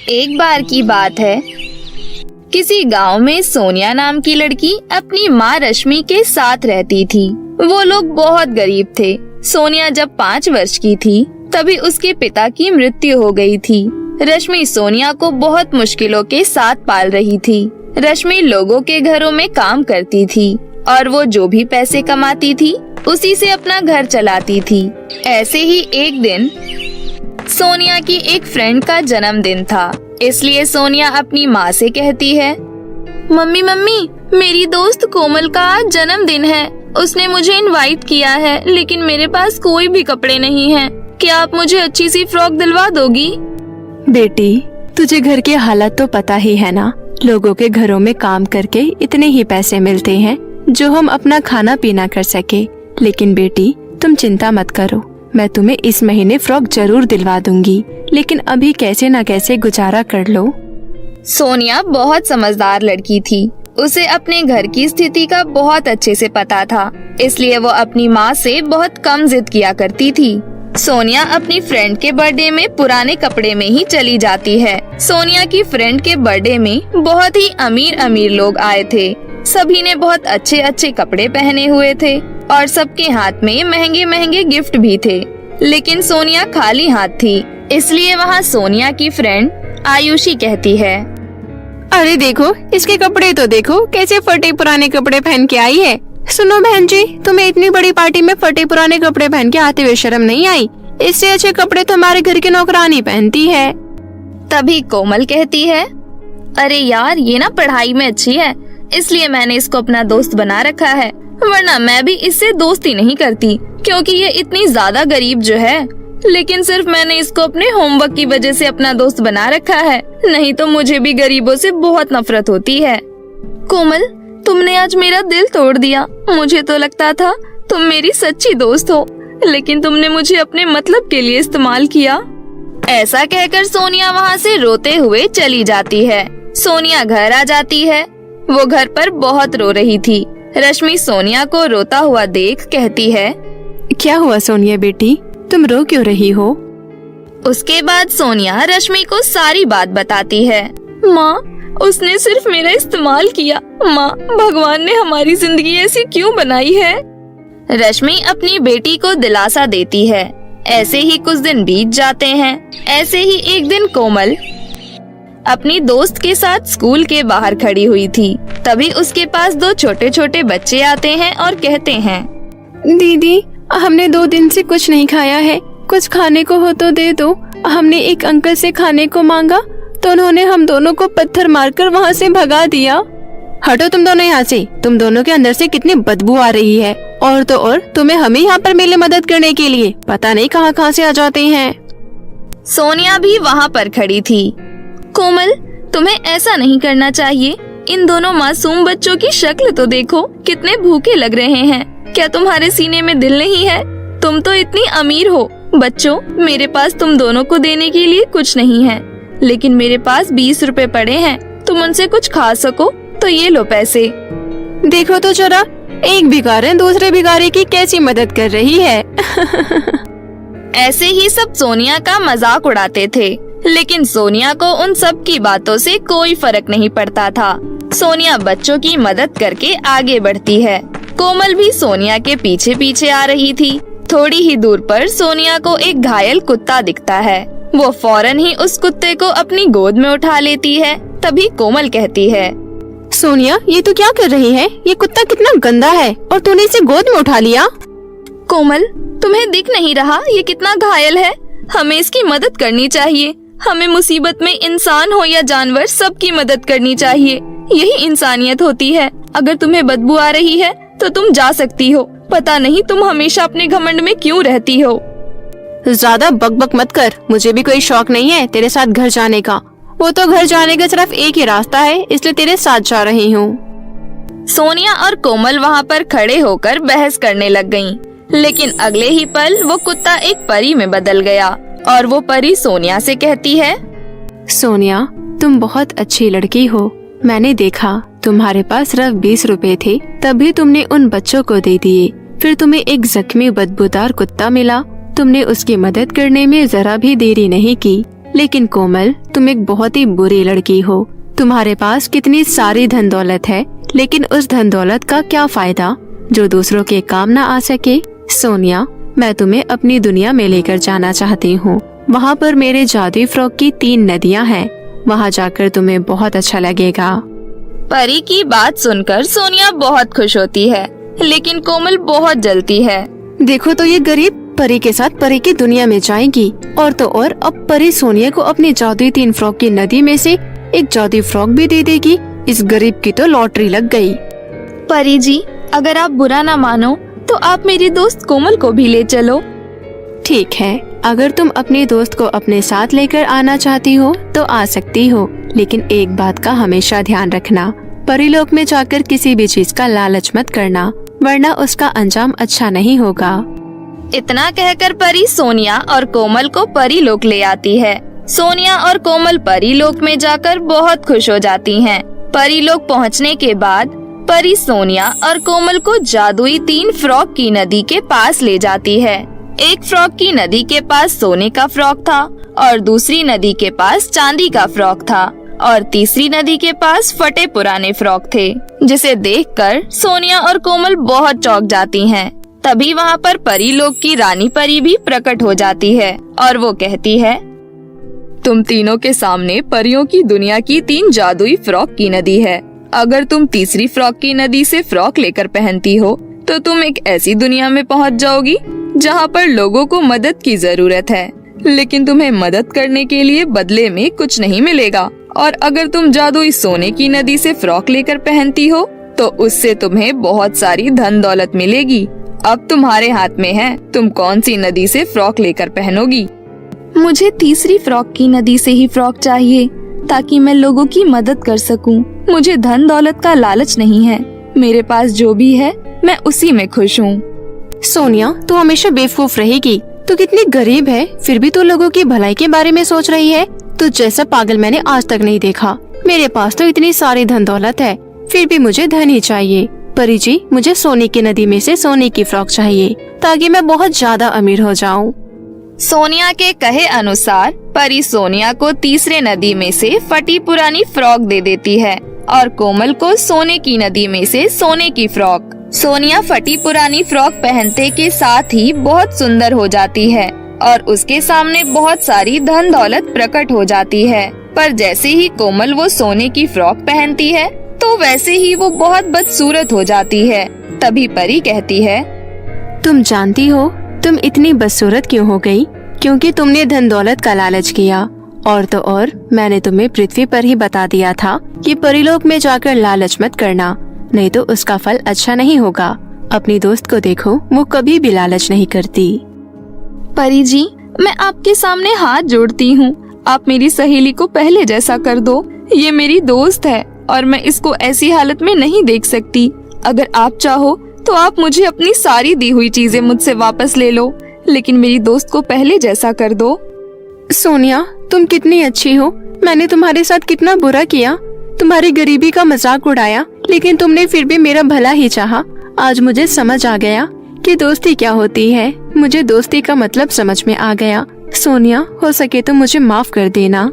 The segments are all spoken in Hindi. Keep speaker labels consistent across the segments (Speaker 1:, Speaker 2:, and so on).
Speaker 1: एक बार की बात है, किसी गांव में सोनिया नाम की लड़की अपनी माँ रश्मि के साथ रहती थी। वो लोग बहुत गरीब थे। सोनिया जब 5 वर्ष की थी तभी उसके पिता की मृत्यु हो गई थी। रश्मि सोनिया को बहुत मुश्किलों के साथ पाल रही थी। रश्मि लोगों के घरों में काम करती थी और वो जो भी पैसे कमाती थी उसी से अपना घर चलाती थी। ऐसे ही एक दिन सोनिया की एक फ्रेंड का जन्मदिन था, इसलिए सोनिया अपनी माँ से कहती है, मम्मी मेरी दोस्त कोमल का आज जन्मदिन है। उसने मुझे इनवाइट किया है, लेकिन मेरे पास कोई भी कपड़े नहीं हैं। क्या आप मुझे अच्छी सी फ्रॉक दिलवा दोगी?
Speaker 2: बेटी, तुझे घर की हालत तो पता ही है ना। लोगों के घरों में काम करके इतने ही पैसे मिलते हैं जो हम अपना खाना पीना कर सके। लेकिन बेटी, तुम चिंता मत करो, मैं तुम्हें इस महीने फ्रॉक जरूर दिलवा दूंगी, लेकिन अभी कैसे न कैसे गुजारा कर लो।
Speaker 1: सोनिया बहुत समझदार लड़की थी। उसे अपने घर की स्थिति का बहुत अच्छे से पता था, इसलिए वो अपनी माँ से बहुत कम जिद किया करती थी। सोनिया अपनी फ्रेंड के बर्थडे में पुराने कपड़े में ही चली जाती है। सोनिया की फ्रेंड के बर्थडे में बहुत ही अमीर लोग आए थे। सभी ने बहुत अच्छे कपड़े पहने हुए थे और सबके हाथ में महंगे गिफ्ट भी थे, लेकिन सोनिया खाली हाथ थी। इसलिए वहाँ सोनिया की फ्रेंड आयुषी कहती है,
Speaker 2: अरे देखो, इसके कपड़े तो देखो, कैसे फटे पुराने कपड़े पहन के आई है। सुनो बहन जी, तुम्हें इतनी बड़ी पार्टी में फटे पुराने कपड़े पहन के आते हुए शर्म नहीं आई? इससे अच्छे कपड़े तो हमारे घर की नौकरानी पहनती है।
Speaker 1: तभी कोमल कहती है, अरे यार, ये ना पढ़ाई में अच्छी है, इसलिए मैंने इसको अपना दोस्त बना रखा है, वरना मैं भी इससे दोस्ती नहीं करती, क्योंकि ये इतनी ज्यादा गरीब जो है। लेकिन सिर्फ मैंने इसको अपने होमवर्क की वजह से अपना दोस्त बना रखा है, नहीं तो मुझे भी गरीबों से बहुत नफरत होती है। कोमल, तुमने आज मेरा दिल तोड़ दिया। मुझे तो लगता था तुम मेरी सच्ची दोस्त हो, लेकिन तुमने मुझे अपने मतलब के लिए इस्तेमाल किया। ऐसा कहकर सोनिया वहाँ से रोते हुए चली जाती है। सोनिया घर आ जाती है। वो घर पर बहुत रो रही थी। रश्मि सोनिया को रोता हुआ देख कहती है,
Speaker 2: क्या हुआ सोनिया बेटी, तुम रो क्यों रही हो?
Speaker 1: उसके बाद सोनिया रश्मि को सारी बात बताती है। माँ, उसने सिर्फ मेरा इस्तेमाल किया। माँ, भगवान ने हमारी जिंदगी ऐसी क्यों बनाई है? रश्मि अपनी बेटी को दिलासा देती है। ऐसे ही कुछ दिन बीत जाते हैं। ऐसे ही एक दिन कोमल अपनी दोस्त के साथ स्कूल के बाहर खड़ी हुई थी। तभी उसके पास 2 छोटे बच्चे आते हैं और कहते हैं,
Speaker 2: दीदी, हमने 2 दिन से कुछ नहीं खाया है, कुछ खाने को हो तो दे दो। हमने एक अंकल से खाने को मांगा तो उन्होंने हम दोनों को पत्थर मारकर वहाँ से भगा दिया। हटो तुम दोनों यहाँ से, तुम दोनों के अंदर से कितनी बदबू आ रही है। और तो और तुम्हें हमें यहाँ पर मिले मदद करने के लिए पता नहीं कहाँ से आ जाते हैं।
Speaker 1: सोनिया भी वहाँ पर खड़ी थी। कोमल, तुम्हें ऐसा नहीं करना चाहिए। इन दोनों मासूम बच्चों की शक्ल तो देखो, कितने भूखे लग रहे हैं। क्या तुम्हारे सीने में दिल नहीं है? तुम तो इतनी अमीर हो। बच्चों, मेरे पास तुम दोनों को देने के लिए कुछ नहीं है, लेकिन मेरे पास 20 रुपए पड़े हैं। तुम उनसे कुछ खा सको तो ये लो पैसे।
Speaker 2: देखो तो जरा, एक भिखारी दूसरे भिखारी की कैसी मदद कर रही है।
Speaker 1: ऐसे ही सब सोनिया का मजाक उड़ाते थे, लेकिन सोनिया को उन सब की बातों से कोई फर्क नहीं पड़ता था। सोनिया बच्चों की मदद करके आगे बढ़ती है। कोमल भी सोनिया के पीछे पीछे आ रही थी। थोड़ी ही दूर पर सोनिया को एक घायल कुत्ता दिखता है। वो फौरन ही उस कुत्ते को अपनी गोद में उठा लेती है। तभी कोमल कहती है,
Speaker 2: सोनिया, ये तू क्या कर रही है? ये कुत्ता कितना गंदा है और तूने इसे गोद में उठा लिया।
Speaker 1: कोमल, तुम्हें दिख नहीं रहा ये कितना घायल है? हमें इसकी मदद करनी चाहिए। हमें मुसीबत में इंसान हो या जानवर, सबकी मदद करनी चाहिए। यही इंसानियत होती है। अगर तुम्हें बदबू आ रही है तो तुम जा सकती हो। पता नहीं तुम हमेशा अपने घमंड में क्यों रहती हो।
Speaker 2: ज्यादा बकबक मत कर। मुझे भी कोई शौक नहीं है तेरे साथ घर जाने का। वो तो घर जाने का सिर्फ एक ही रास्ता है, इसलिए तेरे साथ जा रही हूँ।
Speaker 1: सोनिया और कोमल वहाँ पर खड़े होकर बहस करने लग गईं। लेकिन अगले ही पल वो कुत्ता एक परी में बदल गया और वो परी सोनिया से कहती है,
Speaker 2: सोनिया, तुम बहुत अच्छी लड़की हो। मैंने देखा तुम्हारे पास सिर्फ 20 रुपए थे, तभी तुमने उन बच्चों को दे दिए। फिर तुम्हें एक जख्मी बदबूदार कुत्ता मिला, तुमने उसकी मदद करने में जरा भी देरी नहीं की। लेकिन कोमल, तुम एक बहुत ही बुरी लड़की हो। तुम्हारे पास कितनी सारी धन दौलत है, लेकिन उस धन दौलत का क्या फायदा जो दूसरों के काम न आ सके। सोनिया, मैं तुम्हें अपनी दुनिया में लेकर जाना चाहती हूँ। वहाँ पर मेरे जादुई फ्रॉक की 3 नदियाँ हैं। वहाँ जाकर तुम्हें बहुत अच्छा लगेगा।
Speaker 1: परी की बात सुनकर सोनिया बहुत खुश होती है, लेकिन कोमल बहुत जलती है।
Speaker 2: देखो तो ये गरीब परी के साथ परी की दुनिया में जाएगी, और तो और अब परी सोनिया को अपनी जादुई 3 फ्रॉक की नदी में से एक जादुई फ्रॉक भी दे देगी। इस गरीब की तो लॉटरी लग गई।
Speaker 1: परी जी, अगर आप बुरा ना मानो तो आप मेरी दोस्त कोमल को भी ले चलो।
Speaker 2: ठीक है, अगर तुम अपने दोस्त को अपने साथ लेकर आना चाहती हो तो आ सकती हो, लेकिन एक बात का हमेशा ध्यान रखना, परीलोक में जाकर किसी भी चीज का लालच मत करना, वरना उसका अंजाम अच्छा नहीं होगा।
Speaker 1: इतना कहकर परी सोनिया और कोमल को परीलोक ले आती है। सोनिया और कोमल परीलोक में जाकर बहुत खुश हो जाती हैं। परीलोक पहुंचने के बाद परी सोनिया और कोमल को जादुई 3 फ्रॉक की नदी के पास ले जाती है। एक फ्रॉक की नदी के पास सोने का फ्रॉक था और दूसरी नदी के पास चांदी का फ्रॉक था और तीसरी नदी के पास फटे पुराने फ्रॉक थे, जिसे देखकर सोनिया और कोमल बहुत चौंक जाती हैं। तभी वहाँ पर परीलोक की रानी परी भी प्रकट हो जाती है और वो कहती है, तुम तीनों के सामने परियों की दुनिया की 3 जादुई फ्रॉक की नदी है। अगर तुम तीसरी फ्रॉक की नदी से फ्रॉक लेकर पहनती हो तो तुम एक ऐसी दुनिया में पहुंच जाओगी जहां पर लोगों को मदद की जरूरत है, लेकिन तुम्हें मदद करने के लिए बदले में कुछ नहीं मिलेगा। और अगर तुम जादुई सोने की नदी से फ्रॉक लेकर पहनती हो तो उससे तुम्हें बहुत सारी धन दौलत मिलेगी। अब तुम्हारे हाथ में है, तुम कौन सी नदी से फ्रॉक लेकर पहनोगी। मुझे तीसरी फ्रॉक की नदी से ही फ्रॉक चाहिए, ताकि मैं लोगों की मदद कर सकूं। मुझे धन दौलत का लालच नहीं है, मेरे पास जो भी है मैं उसी में खुश हूँ।
Speaker 2: सोनिया, तू हमेशा बेवकूफ रहेगी। तू कितनी गरीब है, फिर भी तू लोगों की भलाई के बारे में सोच रही है। तू जैसा पागल मैंने आज तक नहीं देखा। मेरे पास तो इतनी सारी धन दौलत है, फिर भी मुझे धन ही चाहिए। परी जी, मुझे सोने की नदी में से सोने की फ्रॉक चाहिए, ताकि मैं बहुत ज्यादा अमीर हो जाऊं।
Speaker 1: सोनिया के कहे अनुसार परी सोनिया को तीसरे नदी में से फटी पुरानी फ्रॉक दे देती है और कोमल को सोने की नदी में से सोने की फ्रॉक। सोनिया फटी पुरानी फ्रॉक पहनते के साथ ही बहुत सुंदर हो जाती है और उसके सामने बहुत सारी धन दौलत प्रकट हो जाती है। पर जैसे ही कोमल वो सोने की फ्रॉक पहनती है तो वैसे ही वो बहुत बदसूरत हो जाती है। तभी परी कहती है,
Speaker 2: तुम जानती हो तुम इतनी बदसूरत क्यों हो गई? क्योंकि तुमने धन दौलत का लालच किया, और तो और मैंने तुम्हें पृथ्वी पर ही बता दिया था कि परीलोक में जाकर लालच मत करना, नहीं तो उसका फल अच्छा नहीं होगा। अपनी दोस्त को देखो, वो कभी भी लालच नहीं करती।
Speaker 1: परी जी, मैं आपके सामने हाथ जोड़ती हूँ, आप मेरी सहेली को पहले जैसा कर दो। ये मेरी दोस्त है और मैं इसको ऐसी हालत में नहीं देख सकती। अगर आप चाहो तो आप मुझे अपनी सारी दी हुई चीजें मुझसे वापस ले लो, लेकिन मेरी दोस्त को पहले जैसा कर दो।
Speaker 2: सोनिया, तुम कितनी अच्छी हो। मैंने तुम्हारे साथ कितना बुरा किया, तुम्हारी गरीबी का मजाक उड़ाया, लेकिन तुमने फिर भी मेरा भला ही चाहा। आज मुझे समझ आ गया कि दोस्ती क्या होती है। मुझे दोस्ती का मतलब समझ में आ गया। सोनिया, हो सके तो मुझे माफ कर देना।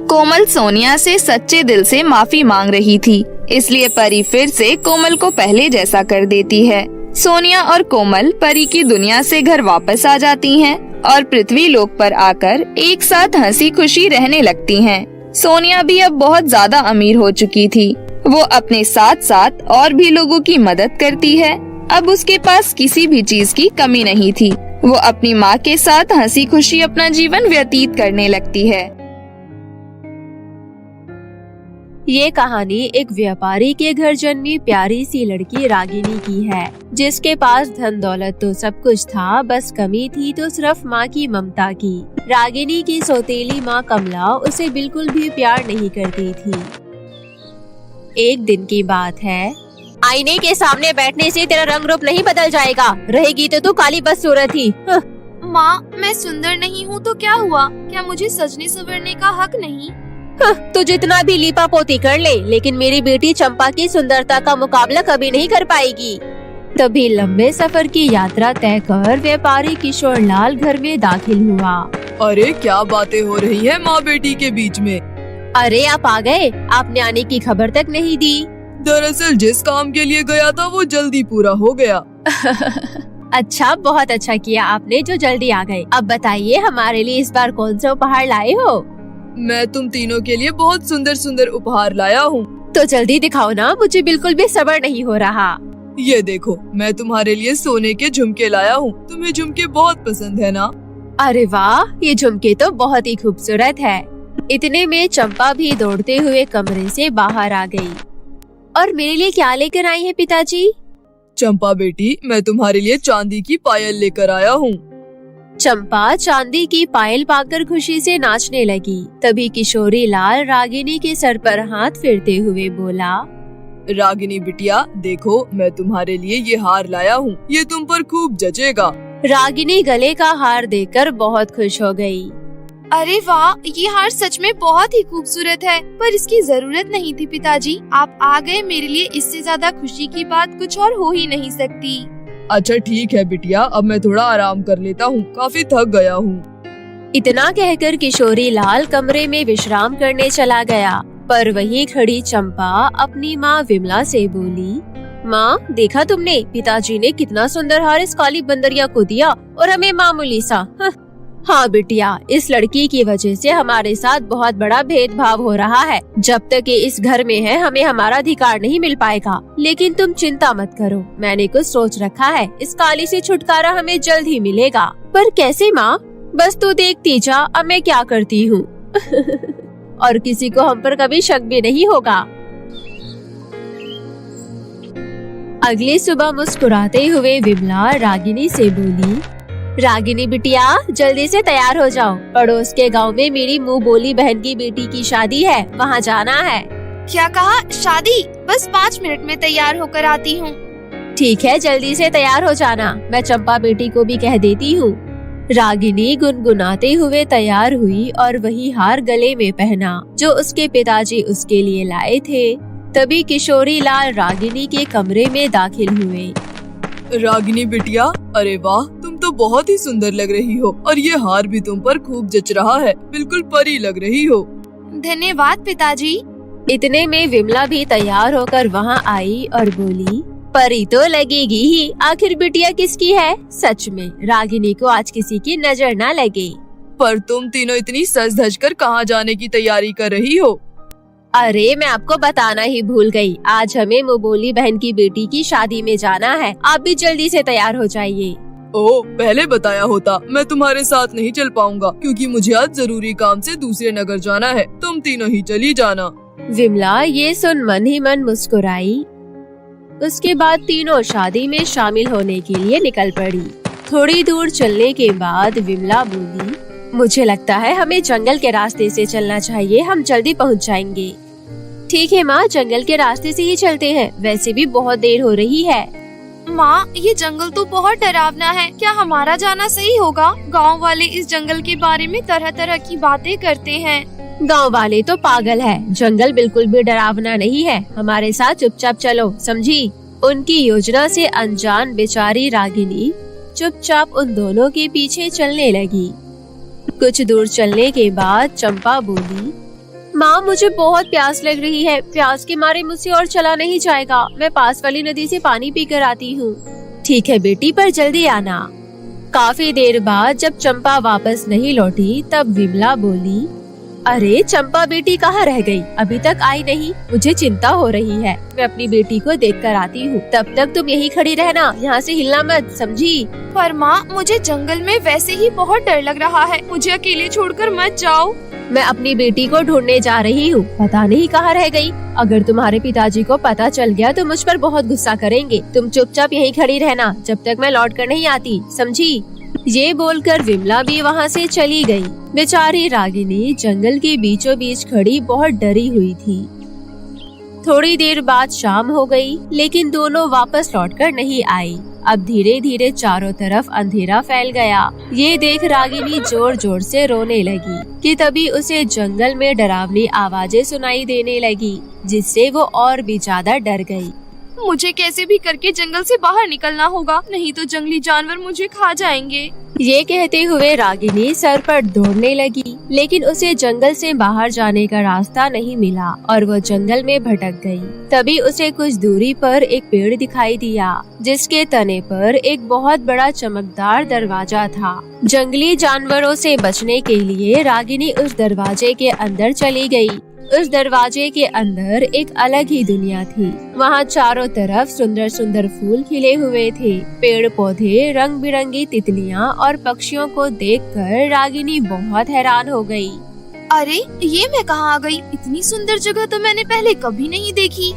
Speaker 1: कोमल सोनिया से सच्चे दिल से माफी मांग रही थी, इसलिए परी फिर से कोमल को पहले जैसा कर देती है। सोनिया और कोमल परी की दुनिया से घर वापस आ जाती हैं और पृथ्वी लोक पर आकर एक साथ हंसी खुशी रहने लगती हैं। सोनिया भी अब बहुत ज्यादा अमीर हो चुकी थी। वो अपने साथ साथ और भी लोगों की मदद करती है। अब उसके पास किसी भी चीज की कमी नहीं थी। वो अपनी माँ के साथ हंसी खुशी अपना जीवन व्यतीत करने लगती है।
Speaker 3: ये कहानी एक व्यापारी के घर जन्मी प्यारी सी लड़की रागिनी की है, जिसके पास धन दौलत तो सब कुछ था, बस कमी थी तो सिर्फ माँ की ममता की। रागिनी की सौतेली माँ कमला उसे बिल्कुल भी प्यार नहीं करती थी। एक दिन की बात है, आईने के सामने बैठने से तेरा रंग रूप नहीं बदल जाएगा, रहेगी तो तू काली बदसूरत ही।
Speaker 4: माँ, मैं सुंदर नहीं हूँ तो क्या हुआ? क्या मुझे सजने संवरने का हक नहीं?
Speaker 3: तू जितना भी लीपा पोती कर ले, लेकिन मेरी बेटी चंपा की सुंदरता का मुकाबला कभी नहीं कर पाएगी। तभी लंबे सफर की यात्रा तय कर व्यापारी किशोर लाल घर में दाखिल हुआ।
Speaker 5: अरे क्या बातें हो रही है माँ बेटी के बीच में।
Speaker 3: अरे आप आ गए, आपने आने की खबर तक नहीं दी।
Speaker 5: दरअसल जिस काम के लिए गया था वो जल्दी पूरा हो गया।
Speaker 3: अच्छा, बहुत अच्छा किया आपने जो जल्दी आ गए। अब बताइए हमारे लिए इस बार कौन सा उपहार लाए हो?
Speaker 5: मैं तुम तीनों के लिए बहुत सुंदर सुंदर उपहार लाया हूँ।
Speaker 3: तो जल्दी दिखाओ ना, मुझे बिल्कुल भी सब्र नहीं हो रहा।
Speaker 5: ये देखो, मैं तुम्हारे लिए सोने के झुमके लाया हूँ। तुम्हें झुमके बहुत पसंद है ना?
Speaker 3: अरे वाह, ये झुमके तो बहुत ही खूबसूरत है। इतने में चंपा भी दौड़ते हुए कमरे से बाहर आ गई। और मेरे लिए क्या लेकर आई है पिताजी?
Speaker 5: चंपा बेटी, मैं तुम्हारे लिए चांदी की पायल लेकर आया हूँ।
Speaker 3: चंपा चांदी की पायल पाकर खुशी से नाचने लगी। तभी किशोरी लाल रागिनी के सर पर हाथ फेरते हुए बोला,
Speaker 5: रागिनी बिटिया देखो, मैं तुम्हारे लिए ये हार लाया हूँ। ये तुम पर खूब जचेगा।
Speaker 3: रागिनी गले का हार देखकर बहुत खुश हो गई।
Speaker 4: अरे वाह, ये हार सच में बहुत ही खूबसूरत है, पर इसकी जरूरत नहीं थी पिताजी। आप आ गए, मेरे लिए इससे ज्यादा खुशी की बात कुछ और हो ही नहीं सकती।
Speaker 5: अच्छा ठीक है बिटिया, अब मैं थोड़ा आराम कर लेता हूँ, काफी थक गया हूँ।
Speaker 3: इतना कहकर किशोरी लाल कमरे में विश्राम करने चला गया। पर वहीं खड़ी चंपा अपनी माँ विमला से बोली, माँ देखा तुमने, पिताजी ने कितना सुंदर हार इस काली बंदरिया को दिया और हमें मामूली सा। हाँ बिटिया, इस लड़की की वजह से हमारे साथ बहुत बड़ा भेदभाव हो रहा है। जब तक ये इस घर में है हमें हमारा अधिकार नहीं मिल पाएगा। लेकिन तुम चिंता मत करो, मैंने कुछ सोच रखा है। इस काली से छुटकारा हमें जल्द ही मिलेगा। पर कैसे माँ? बस तू देखती जा अब मैं क्या करती हूँ। और किसी को हम पर कभी शक भी नहीं होगा। अगली सुबह मुस्कुराते हुए विमला रागिनी से बोली, रागिनी बिटिया जल्दी से तैयार हो जाओ, पड़ोस के गांव में मेरी मुंह बोली बहन की बेटी की शादी है, वहां जाना है।
Speaker 4: क्या कहा? शादी? बस 5 मिनट में तैयार होकर आती हूँ।
Speaker 3: ठीक है, जल्दी से तैयार हो जाना, मैं चंपा बेटी को भी कह देती हूँ। रागिनी गुनगुनाते हुए तैयार हुई और वही हार गले में पहना जो उसके पिताजी उसके लिए लाए थे। तभी किशोरी लाल रागिनी के कमरे में दाखिल हुए।
Speaker 5: रागिनी बिटिया, अरे वाह, तुम तो बहुत ही सुंदर लग रही हो और ये हार भी तुम पर खूब जच रहा है, बिल्कुल परी लग रही हो।
Speaker 4: धन्यवाद पिताजी।
Speaker 3: इतने में विमला भी तैयार होकर वहां आई और बोली, परी तो लगेगी ही, आखिर बिटिया किसकी है? सच में रागिनी को आज किसी की नजर न लगे।
Speaker 5: पर तुम तीनों इतनी सज धज कर कहाँ जाने की तैयारी कर रही हो?
Speaker 3: अरे मैं आपको बताना ही भूल गई, आज हमें मुबोली बहन की बेटी की शादी में जाना है। आप भी जल्दी से तैयार हो जाइए।
Speaker 5: ओह, पहले बताया होता, मैं तुम्हारे साथ नहीं चल पाऊंगा क्योंकि मुझे आज जरूरी काम से दूसरे नगर जाना है। तुम तीनों ही चली जाना।
Speaker 3: विमला ये सुन मन ही मन मुस्कुराई। उसके बाद तीनों शादी में शामिल होने के लिए निकल पड़ी। थोड़ी दूर चलने के बाद विमला बोली, मुझे लगता है हमें जंगल के रास्ते से चलना चाहिए, हम जल्दी पहुंच जाएंगे। ठीक है माँ, जंगल के रास्ते से ही चलते हैं, वैसे भी बहुत देर हो रही है।
Speaker 4: माँ, ये जंगल तो बहुत डरावना है, क्या हमारा जाना सही होगा? गांव वाले इस जंगल के बारे में तरह तरह की बातें करते हैं।
Speaker 3: गांव वाले तो पागल है, जंगल बिल्कुल भी डरावना नहीं है, हमारे साथ चुपचाप चलो, समझी? उनकी योजना से अनजान बेचारी रागिनी चुपचाप उन दोनों के पीछे चलने लगी। कुछ दूर चलने के बाद चंपा बोली, माँ मुझे बहुत प्यास लग रही है, प्यास के मारे मुझसे और चला नहीं जाएगा, मैं पास वाली नदी से पानी पीकर आती हूँ। ठीक है बेटी, पर जल्दी आना। काफी देर बाद जब चंपा वापस नहीं लौटी तब विमला बोली, अरे चंपा बेटी कहाँ रह गई? अभी तक आई नहीं, मुझे चिंता हो रही है, मैं अपनी बेटी को देखकर आती हूँ, तब तक तुम यहीं खड़ी रहना, यहाँ से हिलना मत, समझी?
Speaker 4: पर माँ, मुझे जंगल में वैसे ही बहुत डर लग रहा है, मुझे अकेले छोड़कर मत जाओ।
Speaker 3: मैं अपनी बेटी को ढूंढने जा रही हूँ, पता नहीं कहाँ रह गई। अगर तुम्हारे पिताजी को पता चल गया तो मुझ पर बहुत गुस्सा करेंगे। तुम चुपचाप यहीं खड़ी रहना जब तक मैं लौट कर नहीं आती, समझी? ये बोलकर विमला भी वहाँ से चली गई। बेचारी रागिनी जंगल के बीचों बीच खड़ी बहुत डरी हुई थी। थोड़ी देर बाद शाम हो गई, लेकिन दोनों वापस लौटकर नहीं आई। अब धीरे धीरे चारों तरफ अंधेरा फैल गया। ये देख रागिनी जोर जोर से रोने लगी कि तभी उसे जंगल में डरावनी आवाजें सुनाई देने लगी, जिससे वो और भी ज्यादा डर गई।
Speaker 4: मुझे कैसे भी करके जंगल से बाहर निकलना होगा, नहीं तो जंगली जानवर मुझे खा जाएंगे।
Speaker 3: ये कहते हुए रागिनी सरपट दौड़ने लगी, लेकिन उसे जंगल से बाहर जाने का रास्ता नहीं मिला और वो जंगल में भटक गई। तभी उसे कुछ दूरी पर एक पेड़ दिखाई दिया, जिसके तने पर एक बहुत बड़ा चमकदार दरवाजा था। जंगली जानवरों से बचने के लिए रागिनी उस दरवाजे के अंदर चली गई। उस दरवाजे के अंदर एक अलग ही दुनिया थी। वहाँ चारों तरफ सुंदर सुंदर फूल खिले हुए थे। पेड़ पौधे, रंग बिरंगी तितलियाँ और पक्षियों को देखकर रागिनी बहुत हैरान हो गई।
Speaker 4: अरे ये मैं कहाँ आ गई? इतनी सुंदर जगह तो मैंने पहले कभी नहीं देखी।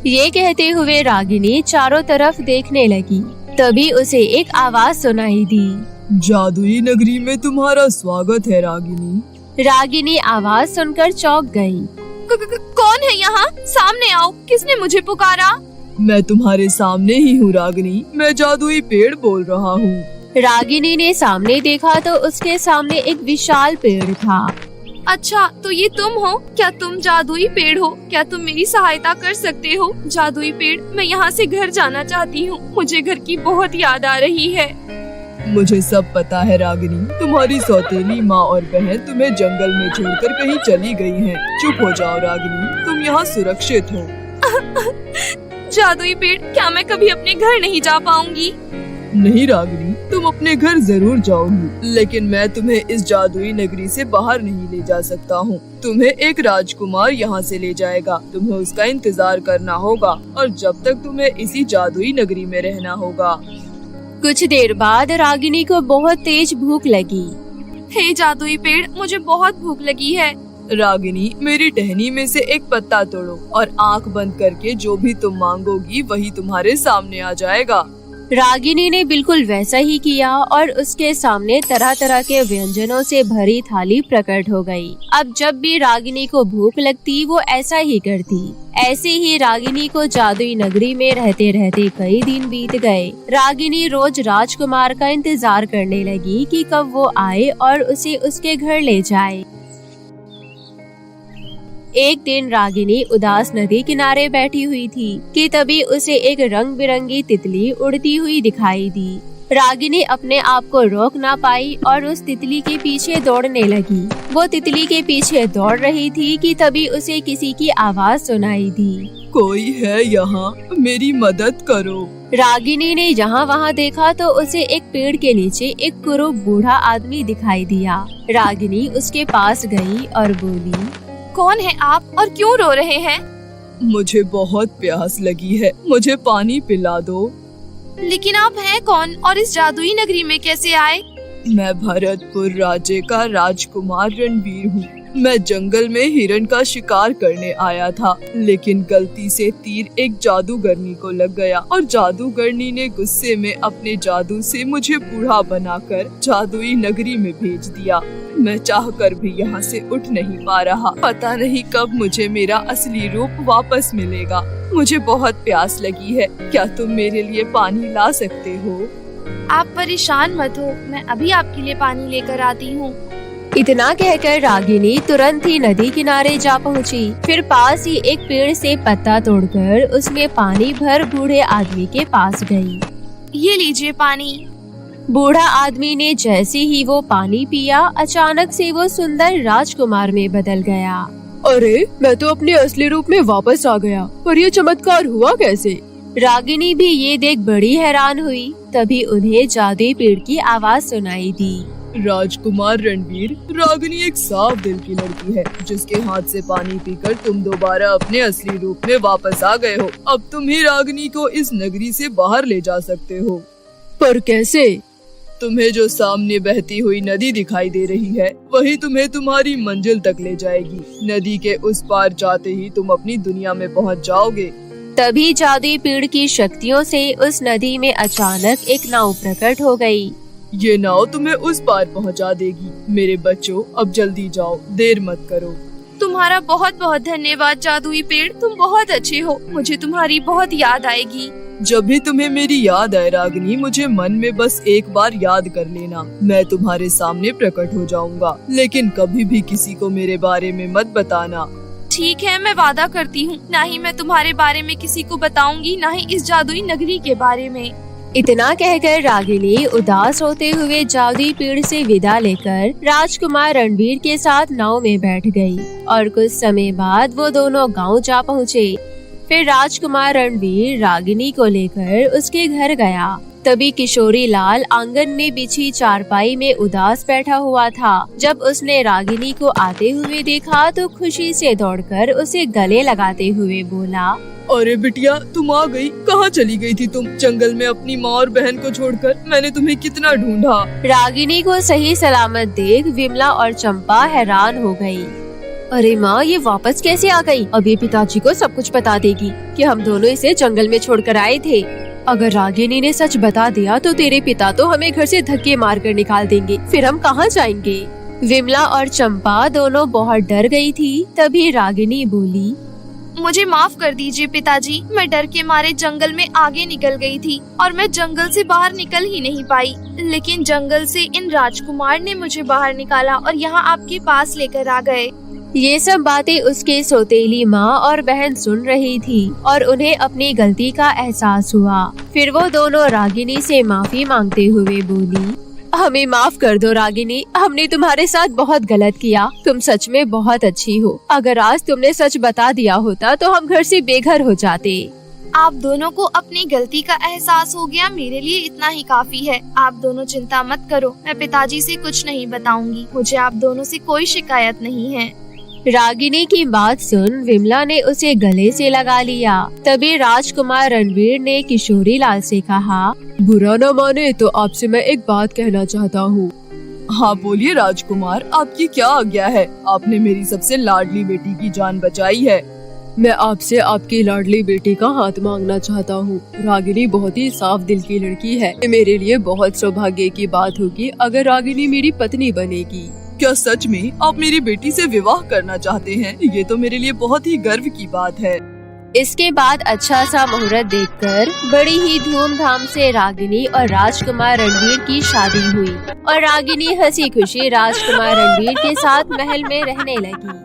Speaker 3: ये कहते हुए रागिनी चारों तरफ देखने लगी। तभी उसे एक आवाज सुनाई दी।
Speaker 5: जादुई नगरी में तुम्हारा स्वागत है रागिनी।
Speaker 3: रागिनी आवाज सुनकर चौंक गई।
Speaker 4: कौन है यहाँ? सामने आओ। किसने मुझे पुकारा?
Speaker 5: मैं तुम्हारे सामने ही हूँ रागिनी। मैं जादुई पेड़ बोल रहा हूँ।
Speaker 3: रागिनी ने सामने देखा तो उसके सामने एक विशाल पेड़ था।
Speaker 4: अच्छा, तो ये तुम हो? क्या तुम जादुई पेड़ हो? क्या तुम मेरी सहायता कर सकते हो? जादुई पेड़, मैं यहाँ से घर जाना चाहती हूँ। मुझे घर की बहुत याद आ रही है।
Speaker 5: मुझे सब पता है रागिनी। तुम्हारी सौतेली माँ और बहन तुम्हें जंगल में छोड़कर कहीं चली गई हैं। चुप हो जाओ रागिनी, तुम यहाँ सुरक्षित हो।
Speaker 4: जादुई पेड़, क्या मैं कभी अपने घर नहीं जा पाऊंगी?
Speaker 5: नहीं रागिनी, तुम अपने घर जरूर जाओगी, लेकिन मैं तुम्हें इस जादुई नगरी से बाहर नहीं ले जा सकता हूँ। तुम्हें एक राजकुमार यहाँ से ले जाएगा। तुम्हें उसका इंतजार करना होगा और जब तक तुम्हें इसी जादुई नगरी में रहना होगा।
Speaker 3: कुछ देर बाद रागिनी को बहुत तेज भूख लगी।
Speaker 4: हे जादुई पेड़, मुझे बहुत भूख लगी है।
Speaker 5: रागिनी, मेरी टहनी में से एक पत्ता तोड़ो और आंख बंद करके जो भी तुम मांगोगी वही तुम्हारे सामने आ जाएगा।
Speaker 3: रागिनी ने बिल्कुल वैसा ही किया और उसके सामने तरह तरह के व्यंजनों से भरी थाली प्रकट हो गई। अब जब भी रागिनी को भूख लगती वो ऐसा ही करती। ऐसे ही रागिनी को जादुई नगरी में रहते रहते कई दिन बीत गए। रागिनी रोज राजकुमार का इंतजार करने लगी कि कब वो आए और उसे उसके घर ले जाए। एक दिन रागिनी उदास नदी किनारे बैठी हुई थी कि तभी उसे एक रंग बिरंगी तितली उड़ती हुई दिखाई दी। रागिनी अपने आप को रोक ना पाई और उस तितली के पीछे दौड़ने लगी। वो तितली के पीछे दौड़ रही थी कि तभी उसे किसी की आवाज सुनाई दी।
Speaker 5: कोई है यहाँ? मेरी मदद करो।
Speaker 3: रागिनी ने यहाँ वहाँ देखा तो उसे एक पेड़ के नीचे एक कुरूप बूढ़ा आदमी दिखाई दिया। रागिनी उसके पास गई और बोली,
Speaker 4: कौन है आप और क्यों रो रहे हैं?
Speaker 5: मुझे बहुत प्यास लगी है, मुझे पानी पिला दो।
Speaker 4: लेकिन आप हैं कौन और इस जादुई नगरी में कैसे आए?
Speaker 5: मैं भरतपुर राज्य का राजकुमार रणवीर हूँ। मैं जंगल में हिरण का शिकार करने आया था, लेकिन गलती से तीर एक जादूगरनी को लग गया और जादूगरनी ने गुस्से में अपने जादू से मुझे बूढ़ा बनाकर जादुई नगरी में भेज दिया। मैं चाहकर भी यहाँ से उठ नहीं पा रहा। पता नहीं कब मुझे मेरा असली रूप वापस मिलेगा। मुझे बहुत प्यास लगी है। क्या तुम मेरे लिए पानी ला सकते हो?
Speaker 4: आप परेशान मत हो, मैं अभी आपके लिए पानी लेकर आती हूँ।
Speaker 3: इतना कहकर रागिनी तुरंत ही नदी किनारे जा पहुँची। फिर पास ही एक पेड़ से पत्ता तोड़कर उसमें पानी भर बूढ़े आदमी के पास गई।
Speaker 4: ये लीजिए पानी।
Speaker 3: बूढ़ा आदमी ने जैसे ही वो पानी पिया, अचानक से वो सुंदर राजकुमार में बदल गया।
Speaker 2: अरे, मैं तो अपने असली रूप में वापस आ गया, पर ये चमत्कार हुआ कैसे?
Speaker 3: रागिनी भी ये देख बड़ी हैरान हुई। तभी उन्हें जादुई पेड़ की आवाज सुनाई दी।
Speaker 5: राजकुमार रणवीर, रागिनी एक साफ दिल की लड़की है, जिसके हाथ से पानी पीकर तुम दोबारा अपने असली रूप में वापस आ गए हो। अब तुम ही रागिनी को इस नगरी से बाहर ले जा सकते हो।
Speaker 2: पर कैसे?
Speaker 5: तुम्हें जो सामने बहती हुई नदी दिखाई दे रही है, वही तुम्हें तुम्हारी मंजिल तक ले जाएगी। नदी के उस पार जाते ही तुम अपनी दुनिया में पहुंच जाओगे।
Speaker 3: तभी जादुई पेड़ की शक्तियों से उस नदी में अचानक एक नाव प्रकट हो गई।
Speaker 5: ये नाव तुम्हें उस पार पहुंचा देगी। मेरे बच्चों, अब जल्दी जाओ, देर मत करो।
Speaker 4: तुम्हारा बहुत बहुत धन्यवाद जादुई पेड़, तुम बहुत अच्छे हो। मुझे तुम्हारी बहुत याद आएगी।
Speaker 5: जब भी तुम्हें मेरी याद आए रागिनी, मुझे मन में बस एक बार याद कर लेना। मैं तुम्हारे सामने प्रकट हो जाऊंगा, लेकिन कभी भी किसी को मेरे बारे में मत बताना।
Speaker 4: ठीक है, मैं वादा करती हूँ। ना ही मैं तुम्हारे बारे में किसी को बताऊंगी, ना ही इस जादुई नगरी के बारे में।
Speaker 3: इतना कहकर रागिनी उदास होते हुए जादुई पेड़ से विदा लेकर राजकुमार रणवीर के साथ नाव में बैठ गई और कुछ समय बाद वो दोनों गांव जा पहुँचे। फिर राजकुमार रणवीर रागिनी को लेकर उसके घर गया। तभी किशोरी लाल आंगन में बिछी चारपाई में उदास बैठा हुआ था। जब उसने रागिनी को आते हुए देखा तो खुशी से दौड़कर उसे गले लगाते हुए बोला,
Speaker 5: अरे बिटिया, तुम आ गई। कहाँ चली गई थी तुम? जंगल में अपनी माँ और बहन को छोड़कर मैंने तुम्हें कितना ढूंढा।
Speaker 3: रागिनी को सही सलामत देख विमला और चंपा हैरान हो गयी। अरे माँ, ये वापस कैसे आ गई? अब ये पिताजी को सब कुछ बता देगी कि हम दोनों इसे जंगल में छोड़कर आए थे। अगर रागिनी ने सच बता दिया तो तेरे पिता तो हमें घर से धक्के मारकर निकाल देंगे। फिर हम कहाँ जाएंगे? विमला और चंपा दोनों बहुत डर गई थी। तभी रागिनी बोली,
Speaker 4: मुझे माफ कर दीजिए पिताजी, मैं डर के मारे जंगल में आगे निकल गई थी और मैं जंगल से बाहर निकल ही नहीं पाई। लेकिन जंगल से इन राजकुमार ने मुझे बाहर निकाला और यहाँ आपके पास लेकर आ गए।
Speaker 3: ये सब बातें उसके सौतेली माँ और बहन सुन रही थी और उन्हें अपनी गलती का एहसास हुआ। फिर वो दोनों रागिनी से माफी मांगते हुए बोली, हमें माफ कर दो रागिनी, हमने तुम्हारे साथ बहुत गलत किया। तुम सच में बहुत अच्छी हो। अगर आज तुमने सच बता दिया होता तो हम घर से बेघर हो जाते।
Speaker 4: आप दोनों को अपनी गलती का एहसास हो गया, मेरे लिए इतना ही काफी है। आप दोनों चिंता मत करो, मैं पिताजी से कुछ नहीं बताऊंगी। मुझे आप दोनों से कोई शिकायत नहीं है।
Speaker 3: रागिनी की बात सुन विमला ने उसे गले से लगा लिया। तभी राजकुमार रणवीर ने किशोरी लाल से कहा,
Speaker 2: बुरा न माने तो आपसे मैं एक बात कहना चाहता हूँ।
Speaker 5: हाँ बोलिए राजकुमार, आपकी क्या आज्ञा है? आपने मेरी सबसे लाडली बेटी की जान बचाई है।
Speaker 2: मैं आपसे आपकी लाडली बेटी का हाथ मांगना चाहता हूँ। रागिनी बहुत ही साफ दिल की लड़की है। मेरे लिए बहुत सौभाग्य की बात होगी अगर रागिनी मेरी पत्नी बनेगी।
Speaker 5: क्या सच में आप मेरी बेटी से विवाह करना चाहते हैं? ये तो मेरे लिए बहुत ही गर्व की बात है।
Speaker 3: इसके बाद अच्छा सा मुहूर्त देखकर बड़ी ही धूमधाम से रागिनी और राजकुमार रणवीर की शादी हुई और रागिनी हंसी खुशी राजकुमार रणवीर के साथ महल में रहने लगी।